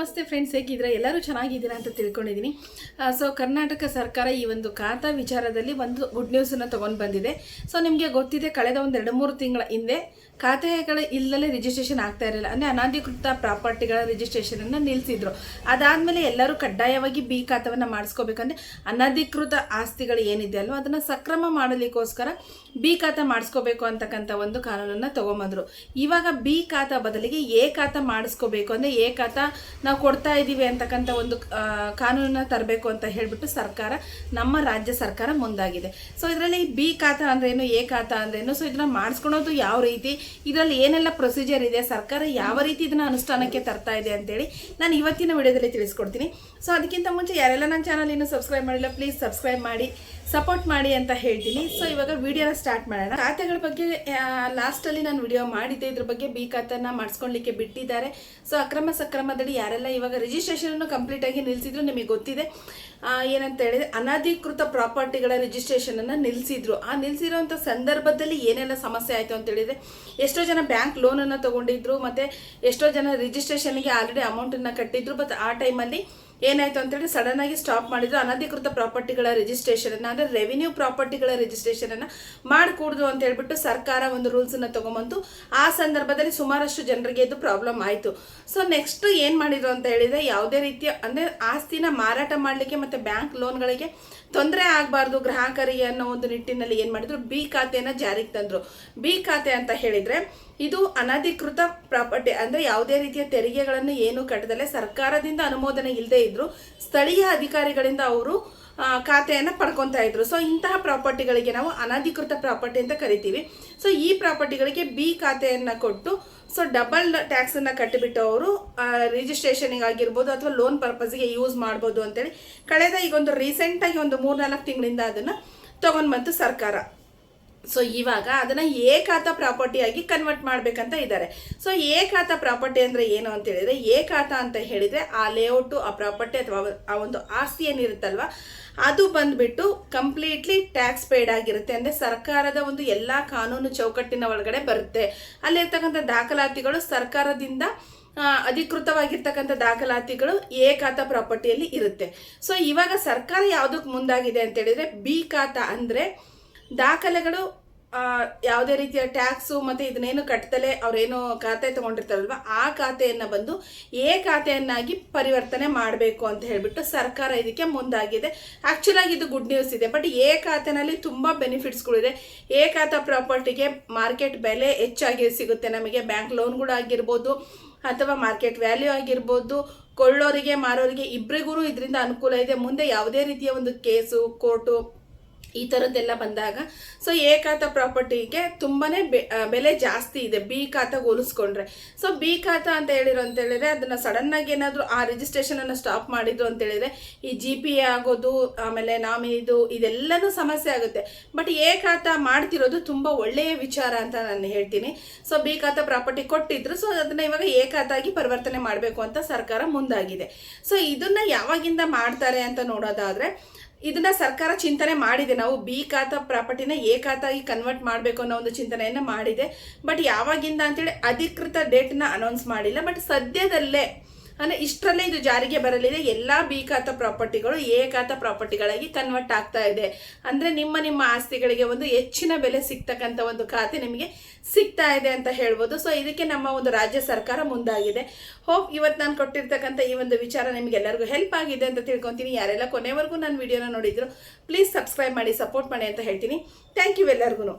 ನಮಸ್ತೆ ಫ್ರೆಂಡ್ಸ್, ಹೇಗಿದ್ದೀರಾ? ಎಲ್ಲರೂ ಚೆನ್ನಾಗಿದ್ದೀರಾ ಅಂತ ತಿಳ್ಕೊಂಡಿದ್ದೀನಿ. ಸೊ ಕರ್ನಾಟಕ ಸರ್ಕಾರ ಈ ಒಂದು ಖಾತಾ ವಿಚಾರದಲ್ಲಿ ಒಂದು ಗುಡ್ ನ್ಯೂಸನ್ನು ತೊಗೊಂಡು ಬಂದಿದೆ. ಸೊ ನಿಮಗೆ ಗೊತ್ತಿದೆ, ಕಳೆದ ಒಂದು 2-3 ತಿಂಗಳ ಹಿಂದೆ ಖಾತೆಗಳ ಇಲ್ಲದೆ ರಿಜಿಸ್ಟ್ರೇಷನ್ ಆಗ್ತಾ ಇರಲಿಲ್ಲ. ಅಂದರೆ ಅನಧಿಕೃತ ಪ್ರಾಪರ್ಟಿಗಳ ರಿಜಿಸ್ಟ್ರೇಷನನ್ನು ನಿಲ್ಲಿಸಿದ್ರು. ಅದಾದಮೇಲೆ ಎಲ್ಲರೂ ಕಡ್ಡಾಯವಾಗಿ ಬಿ ಖಾತವನ್ನು ಮಾಡಿಸ್ಕೋಬೇಕಂದ್ರೆ ಅನಧಿಕೃತ ಆಸ್ತಿಗಳು ಏನಿದೆ ಅಲ್ವ ಅದನ್ನು ಸಕ್ರಮ ಮಾಡಲಿಕ್ಕೋಸ್ಕರ ಬಿ ಖಾತಾ ಮಾಡಿಸ್ಕೋಬೇಕು ಅಂತಕ್ಕಂಥ ಒಂದು ಕಾನೂನನ್ನು ತೊಗೊಂಬಂದರು. ಇವಾಗ ಬಿ ಖಾತಾ ಬದಲಿಗೆ ಎ ಖಾತಾ ಮಾಡಿಸ್ಕೋಬೇಕು, ಅಂದರೆ ಎ ಖಾತಾ ನಾವು ಕೊಡ್ತಾ ಇದ್ದೀವಿ ಅಂತಕ್ಕಂಥ ಒಂದು ಕಾನೂನನ್ನು ತರಬೇಕು ಅಂತ ಹೇಳಿಬಿಟ್ಟು ಸರ್ಕಾರ, ನಮ್ಮ ರಾಜ್ಯ ಸರ್ಕಾರ ಮುಂದಾಗಿದೆ. ಸೊ ಇದರಲ್ಲಿ ಬಿ ಖಾತಾ ಅಂದ್ರೇನು, ಎ ಖಾತಾ ಅಂದ್ರೇನು, ಸೊ ಇದನ್ನ ಮಾಡಿಸ್ಕೊಳೋದು ಯಾವ ರೀತಿ, ಇದರಲ್ಲಿ ಏನೆಲ್ಲ ಪ್ರೊಸೀಜರ್ ಇದೆ, ಸರ್ಕಾರ ಯಾವ ರೀತಿ ಇದನ್ನು ಅನುಷ್ಠಾನಕ್ಕೆ ತರ್ತಾ ಇದೆ ಅಂತೇಳಿ ನಾನು ಇವತ್ತಿನ ವಿಡಿಯೋದಲ್ಲಿ ತಿಳಿಸ್ಕೊಡ್ತೀನಿ. ಸೊ ಅದಕ್ಕಿಂತ ಮುಂಚೆ ಯಾರೆಲ್ಲ ನನ್ನ ಚಾನಲ್ ಇನ್ನೂ ಸಬ್ಸ್ಕ್ರೈಬ್ ಮಾಡಿಲ್ಲ, ಪ್ಲೀಸ್ ಸಬ್ಸ್ಕ್ರೈಬ್ ಮಾಡಿ ಸಪೋರ್ಟ್ ಮಾಡಿ ಅಂತ ಹೇಳ್ತೀನಿ. ಸೊ ಇವಾಗ ವಿಡಿಯೋನ ಸ್ಟಾರ್ಟ್ ಮಾಡೋಣ. ಖಾತೆಗಳ ಬಗ್ಗೆ ಲಾಸ್ಟಲ್ಲಿ ನಾನು ವಿಡಿಯೋ ಮಾಡಿದ್ದೆ, ಇದ್ರ ಬಗ್ಗೆ ಬಿ ಖಾತೆನ ಮಾಡಿಸ್ಕೊಳ್ಲಿಕ್ಕೆ ಬಿಟ್ಟಿದ್ದಾರೆ. ಸೊ ಅಕ್ರಮ ಸಕ್ರಮದಡಿ ಯಾರೆಲ್ಲ ಇವಾಗ ರಿಜಿಸ್ಟ್ರೇಷನ್ ಕಂಪ್ಲೀಟ್ ಆಗಿ ನಿಲ್ಲಿಸಿದ್ರು ನಿಮಗೆ ಗೊತ್ತಿದೆ. ಏನಂತ ಹೇಳಿದ್ರೆ ಅನಧಿಕೃತ ಪ್ರಾಪರ್ಟಿಗಳ ರಿಜಿಸ್ಟ್ರೇಷನನ್ನು ನಿಲ್ಲಿಸಿದ್ರು. ಆ ನಿಲ್ಲಿಸಿರುವಂಥ ಸಂದರ್ಭದಲ್ಲಿ ಏನೆಲ್ಲ ಸಮಸ್ಯೆ ಆಯಿತು ಅಂತ ಹೇಳಿದ್ರೆ, ಎಷ್ಟೋ ಜನ ಬ್ಯಾಂಕ್ ಲೋನನ್ನು ತೊಗೊಂಡಿದ್ರು, ಮತ್ತು ಎಷ್ಟೋ ಜನ ರಿಜಿಸ್ಟ್ರೇಷನ್ಗೆ ಆಲ್ರೆಡಿ ಅಮೌಂಟನ್ನು ಕಟ್ಟಿದ್ರು. ಬಟ್ ಆ ಟೈಮಲ್ಲಿ ಏನಾಯಿತು ಅಂತೇಳಿ ಸಡನ್ ಆಗಿ ಸ್ಟಾಪ್ ಮಾಡಿದ್ರು. ಅನಧಿಕೃತ ಪ್ರಾಪರ್ಟಿಗಳ ರಿಜಿಸ್ಟ್ರೇಷನನ್ನು, ಅಂದರೆ ರೆವಿನ್ಯೂ ಪ್ರಾಪರ್ಟಿಗಳ ರಿಜಿಸ್ಟ್ರೇಷನನ್ನು ಮಾಡಿಕೊಡ್ದು ಅಂತ ಹೇಳ್ಬಿಟ್ಟು ಸರ್ಕಾರ ಒಂದು ರೂಲ್ಸನ್ನು ತೊಗೊಂಬಂತು. ಆ ಸಂದರ್ಭದಲ್ಲಿ ಸುಮಾರಷ್ಟು ಜನರಿಗೆ ಇದು ಪ್ರಾಬ್ಲಮ್ ಆಯಿತು. ಸೊ ನೆಕ್ಸ್ಟ್ ಏನು ಮಾಡಿದ್ರು ಅಂತ ಹೇಳಿದರೆ, ಯಾವುದೇ ರೀತಿಯ ಅಂದರೆ ಆಸ್ತಿನ ಮಾರಾಟ ಮಾಡಲಿಕ್ಕೆ ಮತ್ತು ಬ್ಯಾಂಕ್ ಲೋನ್ಗಳಿಗೆ ತೊಂದರೆ ಆಗಬಾರ್ದು ಗ್ರಾಹಕರಿಗೆ ಅನ್ನೋ ಒಂದು ನಿಟ್ಟಿನಲ್ಲಿ ಏನು ಮಾಡಿದ್ರು, ಬಿ ಖಾತೆಯನ್ನು ಜಾರಿಗೆ ತಂದರು. ಬಿ ಖಾತೆ ಅಂತ ಹೇಳಿದರೆ ಇದು ಅನಧಿಕೃತ ಪ್ರಾಪರ್ಟಿ, ಅಂದರೆ ಯಾವುದೇ ರೀತಿಯ ತೆರಿಗೆಗಳನ್ನು ಏನು ಕಟ್ಟದಲ್ಲೇ ಸರ್ಕಾರದಿಂದ ಅನುಮೋದನೆ ಇಲ್ಲದೆ ಇದ್ದರೂ ಸ್ಥಳೀಯ ಅಧಿಕಾರಿಗಳಿಂದ ಅವರು ಖಾತೆಯನ್ನು ಪಡ್ಕೊತಾ ಇದ್ರು. ಸೊ ಇಂತಹ ಪ್ರಾಪರ್ಟಿಗಳಿಗೆ ನಾವು ಅನಧಿಕೃತ ಪ್ರಾಪರ್ಟಿ ಅಂತ ಕರಿತೀವಿ. ಸೊ ಈ ಪ್ರಾಪರ್ಟಿಗಳಿಗೆ ಬಿ ಖಾತೆಯನ್ನು ಕೊಟ್ಟು ಸೊ ಡಬಲ್ ಟ್ಯಾಕ್ಸನ್ನು ಕಟ್ಟಿಬಿಟ್ಟು ಅವರು ರಿಜಿಸ್ಟ್ರೇಷನಿಗೆ ಆಗಿರ್ಬೋದು ಅಥವಾ ಲೋನ್ ಪರ್ಪಸ್ಗೆ ಯೂಸ್ ಮಾಡ್ಬೋದು ಅಂತೇಳಿ ಕಳೆದ ಈಗ ಒಂದು ರೀಸೆಂಟಾಗಿ ಒಂದು 3-4 ತಿಂಗಳಿಂದ ಅದನ್ನು ತೊಗೊಂಡು ಬಂತು ಸರ್ಕಾರ. ಸೊ ಇವಾಗ ಅದನ್ನು ಎ ಖಾತಾ ಪ್ರಾಪರ್ಟಿಯಾಗಿ ಕನ್ವರ್ಟ್ ಮಾಡಬೇಕಂತ ಇದ್ದಾರೆ. ಸೊ ಎ ಖಾತಾ ಪ್ರಾಪರ್ಟಿ ಅಂದರೆ ಏನು ಅಂತ ಹೇಳಿದರೆ, ಎ ಖಾತಾ ಅಂತ ಹೇಳಿದರೆ ಆ ಲೇಔಟು, ಆ ಪ್ರಾಪರ್ಟಿ ಅಥವಾ ಆ ಒಂದು ಆಸ್ತಿ ಏನಿರುತ್ತಲ್ವ ಅದು ಬಂದುಬಿಟ್ಟು ಕಂಪ್ಲೀಟ್ಲಿ ಟ್ಯಾಕ್ಸ್ ಪೇಯ್ಡ್ ಆಗಿರುತ್ತೆ. ಅಂದರೆ ಸರ್ಕಾರದ ಒಂದು ಎಲ್ಲ ಕಾನೂನು ಚೌಕಟ್ಟಿನ ಒಳಗಡೆ ಬರುತ್ತೆ. ಅಲ್ಲಿರ್ತಕ್ಕಂಥ ದಾಖಲಾತಿಗಳು ಸರ್ಕಾರದಿಂದ ಅಧಿಕೃತವಾಗಿರ್ತಕ್ಕಂಥ ದಾಖಲಾತಿಗಳು ಎ ಖಾತಾ ಪ್ರಾಪರ್ಟಿಯಲ್ಲಿ ಇರುತ್ತೆ. ಸೊ ಇವಾಗ ಸರ್ಕಾರ ಯಾವುದಕ್ಕೆ ಮುಂದಾಗಿದೆ ಅಂತ ಹೇಳಿದರೆ, ಬಿ ಖಾತಾ ಅಂದರೆ ದಾಖಲೆಗಳು ಯಾವುದೇ ರೀತಿಯ ಟ್ಯಾಕ್ಸು ಮತ್ತು ಇದನ್ನೇನು ಕಟ್ಟದಲೇ ಅವರೇನು ಖಾತೆ ತೊಗೊಂಡಿರ್ತಾರಲ್ವ ಆ ಖಾತೆಯನ್ನು ಬಂದು ಎ ಖಾತೆಯನ್ನಾಗಿ ಪರಿವರ್ತನೆ ಮಾಡಬೇಕು ಅಂತ ಹೇಳಿಬಿಟ್ಟು ಸರ್ಕಾರ ಇದಕ್ಕೆ ಮುಂದಾಗಿದೆ. ಆ್ಯಕ್ಚುಲಾಗಿ ಇದು ಗುಡ್ ನ್ಯೂಸ್ ಇದೆ. ಬಟ್ ಎ ಖಾತೆನಲ್ಲಿ ತುಂಬ ಬೆನಿಫಿಟ್ಸ್ಗಳಿದೆ. ಎ ಖಾತಾ ಪ್ರಾಪರ್ಟಿಗೆ ಮಾರ್ಕೆಟ್ ಬೆಲೆ ಹೆಚ್ಚಾಗಿ ಸಿಗುತ್ತೆ ನಮಗೆ. ಬ್ಯಾಂಕ್ ಲೋನ್ಗಳು ಆಗಿರ್ಬೋದು ಅಥವಾ ಮಾರ್ಕೆಟ್ ವ್ಯಾಲ್ಯೂ ಆಗಿರ್ಬೋದು, ಕೊಳ್ಳೋರಿಗೆ ಮಾರೋರಿಗೆ ಇಬ್ಬರಿಗೂ ಇದರಿಂದ ಅನುಕೂಲ ಇದೆ. ಮುಂದೆ ಯಾವುದೇ ರೀತಿಯ ಒಂದು ಕೇಸು, ಕೋರ್ಟು ಈ ಥರದ್ದೆಲ್ಲ ಬಂದಾಗ ಸೊ ಎ ಖಾತಾ ಪ್ರಾಪರ್ಟಿಗೆ ತುಂಬಾ ಬೆಲೆ ಜಾಸ್ತಿ ಇದೆ ಬಿ ಖಾತಾಗೆ ಹೋಲಿಸ್ಕೊಂಡ್ರೆ. ಸೊ ಬಿ ಖಾತಾ ಅಂತ ಹೇಳಿದ್ರೆ ಅದನ್ನು ಸಡನ್ನಾಗಿ ಏನಾದರೂ ಆ ರಿಜಿಸ್ಟ್ರೇಷನನ್ನು ಸ್ಟಾಪ್ ಮಾಡಿದ್ರು ಅಂತ ಹೇಳಿದರೆ ಈ GPA ಆಗೋದು, ಆಮೇಲೆ ನಾಮಿನಿದು ಇದೆಲ್ಲನೂ ಸಮಸ್ಯೆ ಆಗುತ್ತೆ. ಬಟ್ ಎ ಖಾತಾ ಮಾಡ್ತಿರೋದು ತುಂಬ ಒಳ್ಳೆಯ ವಿಚಾರ ಅಂತ ನಾನು ಹೇಳ್ತೀನಿ. ಸೊ ಬಿ ಖಾತಾ ಪ್ರಾಪರ್ಟಿ ಕೊಟ್ಟಿದ್ರು, ಸೊ ಅದನ್ನು ಇವಾಗ ಎ ಖಾತಾಗಿ ಪರಿವರ್ತನೆ ಮಾಡಬೇಕು ಅಂತ ಸರ್ಕಾರ ಮುಂದಾಗಿದೆ. ಸೊ ಇದನ್ನು ಯಾವಾಗಿಂದ ಮಾಡ್ತಾರೆ ಅಂತ ನೋಡೋದಾದರೆ, ಇದನ್ನ ಸರ್ಕಾರ ಚಿಂತನೆ ಮಾಡಿದೆ. ನಾವು ಬಿ ಖಾತಾ ಪ್ರಾಪರ್ಟಿನ ಎ ಖಾತಾಗಿ ಕನ್ವರ್ಟ್ ಮಾಡಬೇಕು ಅನ್ನೋ ಒಂದು ಚಿಂತನೆಯನ್ನು ಮಾಡಿದೆ. ಬಟ್ ಯಾವಾಗಿಂದ ಅಂತೇಳಿ ಅಧಿಕೃತ ಡೇಟ್ನ ಅನೌನ್ಸ್ ಮಾಡಿಲ್ಲ. ಬಟ್ ಸದ್ಯದಲ್ಲೇ ಅಂದರೆ ಇಷ್ಟರಲ್ಲೇ ಇದು ಜಾರಿಗೆ ಬರಲಿದೆ. ಎಲ್ಲ ಬಿ ಖಾತಾ ಪ್ರಾಪರ್ಟಿಗಳು ಎ ಖಾತಾ ಪ್ರಾಪರ್ಟಿಗಳಾಗಿ ಕನ್ವರ್ಟ್ ಆಗ್ತಾ ಇದೆ. ಅಂದರೆ ನಿಮ್ಮ ಆಸ್ತಿಗಳಿಗೆ ಒಂದು ಹೆಚ್ಚಿನ ಬೆಲೆ ಸಿಗ್ತಕ್ಕಂಥ ಒಂದು ಖಾತೆ ನಿಮಗೆ ಸಿಗ್ತಾ ಇದೆ ಅಂತ ಹೇಳ್ಬೋದು. ಸೊ ಇದಕ್ಕೆ ನಮ್ಮ ಒಂದು ರಾಜ್ಯ ಸರ್ಕಾರ ಮುಂದಾಗಿದೆ. ಹೋಪ್ ಇವತ್ತು ನಾನು ಕೊಟ್ಟಿರ್ತಕ್ಕಂಥ ಈ ಒಂದು ವಿಚಾರ ನಿಮಗೆಲ್ಲರಿಗೂ ಹೆಲ್ಪ್ ಆಗಿದೆ ಅಂತ ತಿಳ್ಕೊತೀನಿ. ಯಾರೆಲ್ಲ ಕೊನೆವರೆಗೂ ನಾನು ವಿಡಿಯೋನ ನೋಡಿದ್ರು ಪ್ಲೀಸ್ ಸಬ್ಸ್ಕ್ರೈಬ್ ಮಾಡಿ, ಸಪೋರ್ಟ್ ಮಾಡಿ ಅಂತ ಹೇಳ್ತೀನಿ. ಥ್ಯಾಂಕ್ ಯು ಎಲ್ಲರಿಗೂ.